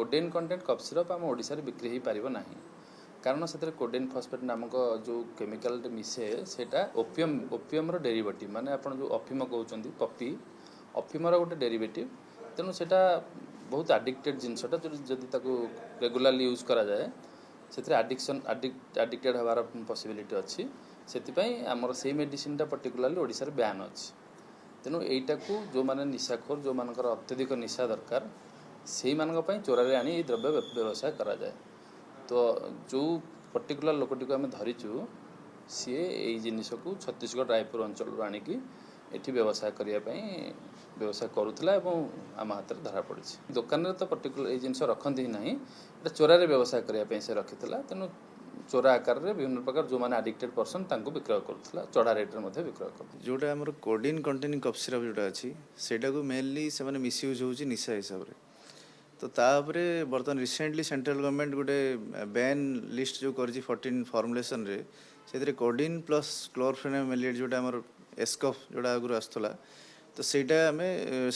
Codeine content cough syrup आम ओडिशा रे बिक्री हो पारिबो नाही कारण से कोडेन फॉस्फेट नामक जो केमिकल मिसे सेटा ओपियम डेरिवेटिव माने आपण जो अफिम कहउचंदी पपी अफिमर गोटे डेरिवेटिव तेणु सेटा बहुत आडिक्टेड जिनसटा जदि ताको रेगुलारली यूज करा जाए से आडिक्टेड हबार पॉसिबिलिटी अच्छी से आमर से मेडिसिनटा पर्टिकुलारली ओडिशा रे बैन अच्छी तेणु यहीटा को जो माने निशाखोर जो मानकर अत्यधिक निशा दरकार से चोरारे आनी ये द्रव्य व्यवसाय करा जाए। तो जो पर्टिकुलर लोकटी को आम धरीचु सी यही जिनस को छत्तीसगढ़ रायपुर अंचल आणिकी एठी व्यवसाय करने व्यवसाय करुला आम हाथ में धरा पड़ी दुकान में तो पर्टिकुलर ये जिन रखती ही ना चोरारे व्यवसाय करने से रखी तेणु चोरा आकार में विभिन्न प्रकार जो मैंने आडिक्टेड पर्सन विक्रय करुला चढ़ा रेट में विक्रय कर जोटा आम कोडिन कंटेनिंग कफ सिरप जोटा अच्छी सेटा को मेनली से मिसयूज हो निशा हिसाब से तो तापरे बर्तमान रिसेंटली सेंट्रल गवर्नमेंट गोटे बैन लिस्ट जो कर 14 फॉर्मुलेशन रे से कोडिन प्लस क्लोरफेनामाइड जोटा आम एस्कफ जोटा आगुरी आसला तो सेटा आम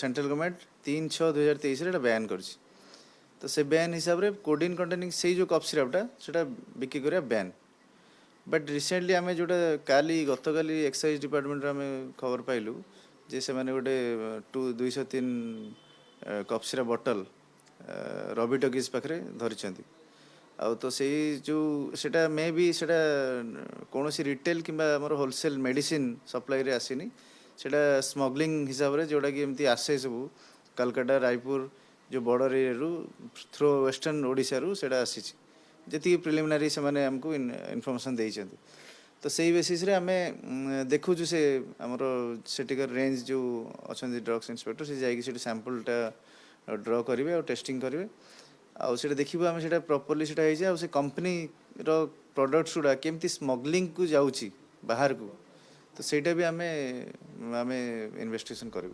सेंट्रल गवर्नमेंट 3/6/2023 बैन कर तो से बैन हिसाब से कोडिन कंटेनिंग से जो कफ सिरपटा से बिक्री करा बैन बट रिसेंटली आम जोटा काली गत काली एक्साइज डिपार्टमेंट आम खबर पाइलु जे से माने गोटे 203 कफ सिरप बटल रवि टकीज पाखे धरी आ तो से जो सेटा मे भी सेटा कौन सी रिटेल किंबा आमर होलसेल मेडिसिन सप्लाई रे आसीनी सेटा स्मगलिंग हिसाब से जोटा कि एमती आसे सब कलकाता रायपुर जो border area through western Odisha रु सेटा आसी जी प्रिलिमिनारी से माने हमको इनफॉरमेशन देइछन तो सही बेसिस रे आमे देखु से आमर सेटिकर रेंज जो अच्छा ड्रग्स इंस्पेक्टर से जाइए सैंपलटा ड्र करेंगे और टेस्टिंग करेंगे आउ देखा आम से प्रॉपर्ली से कंपनी रो प्रोडक्ट्स गुड़ा केमती स्मगलिंग को जाऊँगी बाहर को तो सेटा भी आमे इन्वेस्टिगेशन करूँ।